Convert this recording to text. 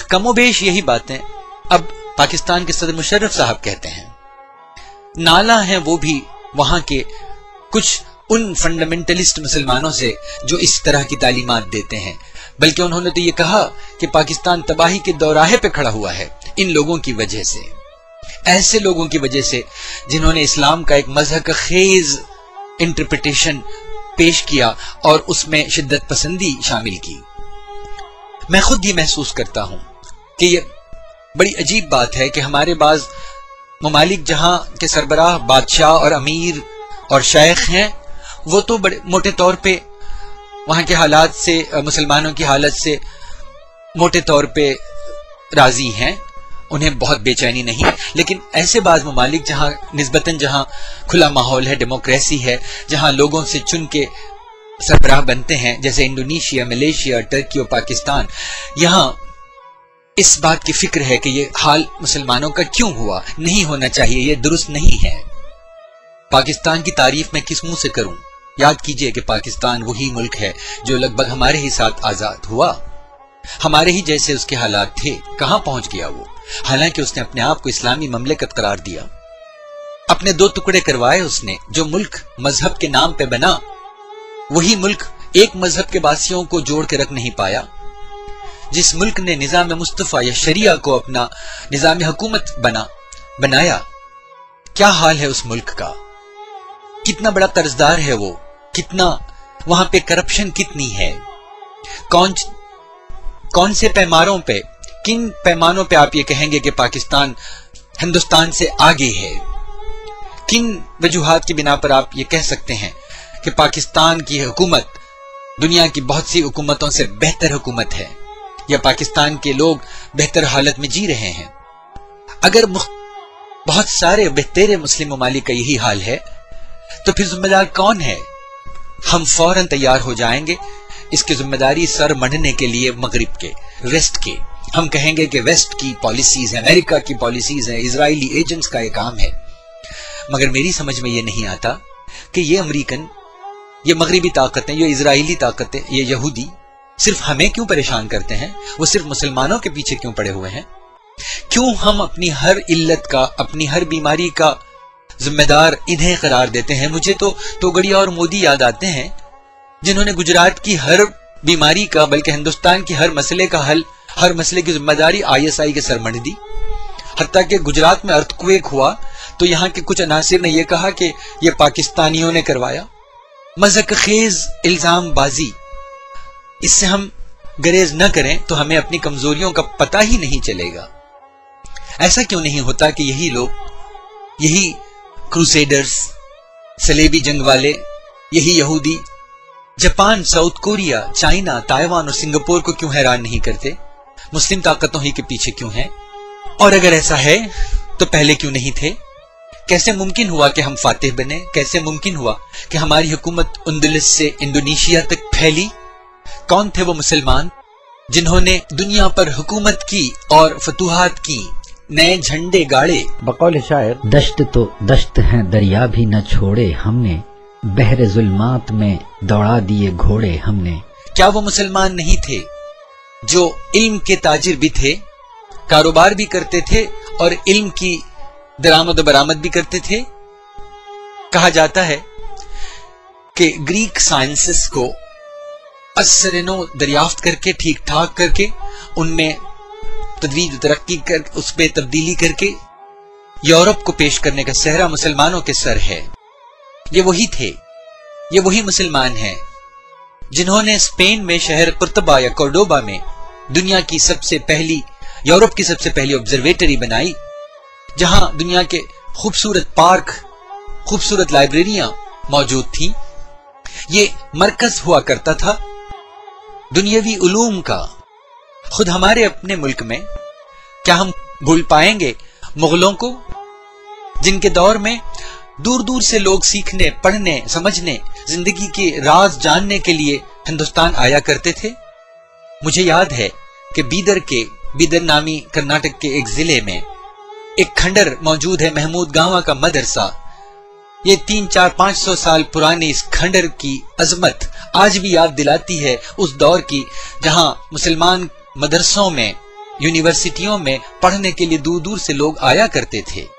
कम व बेश यही बातें अब पाकिस्तान के सदर मुशर्रफ साहब कहते हैं। नाला है वो भी वहां के कुछ उन फंडामेंटलिस्ट मुसलमानों से जो इस तरह की तालीमात देते हैं, बल्कि उन्होंने तो ये कहा कि पाकिस्तान तबाही के दौराहे पे खड़ा हुआ है इन लोगों की वजह से, ऐसे लोगों की वजह से जिन्होंने इस्लाम का एक मजहब खेज इंटरप्रिटेशन पेश किया और उसमें शिद्दत पसंदी शामिल की। मैं खुद ही महसूस करता हूं कि ये बड़ी अजीब बात है कि हमारे बाज ममालिक जहां के सरबराह बादशाह और अमीर और शेख हैं, वो तो बड़े मोटे तौर पे वहां के हालात से, मुसलमानों की हालत से मोटे तौर पे राजी हैं, उन्हें बहुत बेचैनी नहीं। लेकिन ऐसे बाज ममालिक जहां निस्बतन जहां खुला माहौल है, डेमोक्रेसी है, जहां लोगों से चुन के सरबराह बनते हैं, जैसे इंडोनेशिया, मलेशिया, टर्की और पाकिस्तान, यहां इस बात की फिक्र है कि ये हाल मुसलमानों का क्यों हुआ, नहीं होना चाहिए, ये दुरुस्त नहीं है। पाकिस्तान की तारीफ मैं किस मुंह से करूं? याद कीजिए कि पाकिस्तान वही मुल्क है जो लगभग हमारे ही साथ आजाद हुआ, हमारे ही जैसे उसके हालात थे। कहां पहुंच गया वो? हालांकि उसने अपने आप को इस्लामी ममलिकत करार दिया, अपने 2 टुकड़े करवाए उसने। जो मुल्क मजहब के नाम पे बना, वही मुल्क एक मजहब के वासियों को जोड़ के रख नहीं पाया। जिस मुल्क ने निजाम मुस्तफा या शरिया को अपना निजाम हुकूमत बनाया, क्या हाल है उस मुल्क का? कितना बड़ा कर्जदार है वो, कितना वहां पे करप्शन कितनी है, कौन से पैमानों पे, किन पैमानों पे आप ये कहेंगे कि पाकिस्तान हिंदुस्तान से आगे है? किन वजूहात की बिना पर आप ये कह सकते हैं कि पाकिस्तान की हुकूमत दुनिया की बहुत सी हुकूमतों से बेहतर हुकूमत है, या पाकिस्तान के लोग बेहतर हालत में जी रहे हैं? अगर बहुत सारे बेहतरे मुस्लिम ममालिक का यही हाल है, तो फिर जिम्मेदार कौन है? हम फौरन तैयार हो जाएंगे इसकी जिम्मेदारी सर मढ़ने के लिए मगरिब के, वेस्ट के। हम कहेंगे कि वेस्ट की पॉलिसीज है, अमेरिका की पॉलिसीज है, इजरायली एजेंट्स का ये काम है। मगर मेरी समझ में ये नहीं आता कि ये अमेरिकन, ये मगरिबी ताकतें, ये इजरायली ताकतें, ये यहूदी सिर्फ हमें क्यों परेशान करते हैं? वो सिर्फ मुसलमानों के पीछे क्यों पड़े हुए हैं? क्यों हम अपनी हर इल्लत का, अपनी हर बीमारी का जिम्मेदार इन्हें करार देते हैं? मुझे तो तोगड़िया और मोदी याद आते हैं, जिन्होंने गुजरात की हर बीमारी का, बल्कि हिंदुस्तान की हर मसले का हल, हर मसले की जिम्मेदारी ISI के सर मढ़ दी। हत्ता कि गुजरात में अर्थक्वेक हुआ तो यहाँ के कुछ अनासिर ने यह कहा कि यह पाकिस्तानियों ने करवाया। मज़हब खेज इल्जाम बाजी, इससे हम गरेज न करें तो हमें अपनी कमजोरियों का पता ही नहीं चलेगा। ऐसा क्यों नहीं होता कि यही लोग, यही क्रूसेडर्स, सलेबी जंग वाले, यही यहूदी Japan, south Korea, China, Taiwan और सिंगापुर को क्यों हैरान नहीं करते? मुस्लिम ताकतों ही के पीछे क्यों हैं? और अगर ऐसा है तो पहले क्यों नहीं थे? कैसे मुमकिन हुआ कि हम फातिह बने? कैसे मुमकिन हुआ कि हमारी हुकूमत अंदलस से इंडोनेशिया तक फैली? कौन थे वो मुसलमान जिन्होंने दुनिया पर हुकूमत की और फतूहात की, नए झंडे गाड़े? बकौल शायर, दश्त तो दश्त है दरिया भी न छोड़े हमने, बहरे जुल्मात में दौड़ा दिए घोड़े हमने। क्या वो मुसलमान नहीं थे जो इल्म के ताजिर भी थे, कारोबार भी करते थे और इल्म की दरामद बरामद भी करते थे? कहा जाता है कि ग्रीक साइंसेस को असरनो दरियाफ्त करके, ठीक ठाक करके, उनमें तदवीज तरक्की कर, उस पर तब्दीली करके यूरोप को पेश करने का सहरा मुसलमानों के सर है। ये वही थे, ये वही मुसलमान हैं जिन्होंने स्पेन में शहर कुर्तबा या कोर्डोबा में दुनिया की सबसे पहली, यूरोप की सबसे पहली ऑब्जर्वेटरी बनाई, जहां दुनिया के खूबसूरत पार्क, खूबसूरत लाइब्रेरियां मौजूद थीं। ये मरकज हुआ करता था दुनियावी उलूम का। खुद हमारे अपने मुल्क में क्या हम भूल पाएंगे मुगलों को, जिनके दौर में दूर दूर से लोग सीखने, पढ़ने, समझने, जिंदगी के राज जानने के लिए हिंदुस्तान आया करते थे? मुझे याद है कि बीदर नामी कर्नाटक के एक जिले में एक खंडर मौजूद है, महमूद गांवा का मदरसा। ये 300-400-500 साल पुरानी इस खंडर की अजमत आज भी याद दिलाती है उस दौर की, जहां मुसलमान मदरसों में यूनिवर्सिटियों में पढ़ने के लिए दूर दूर से लोग आया करते थे।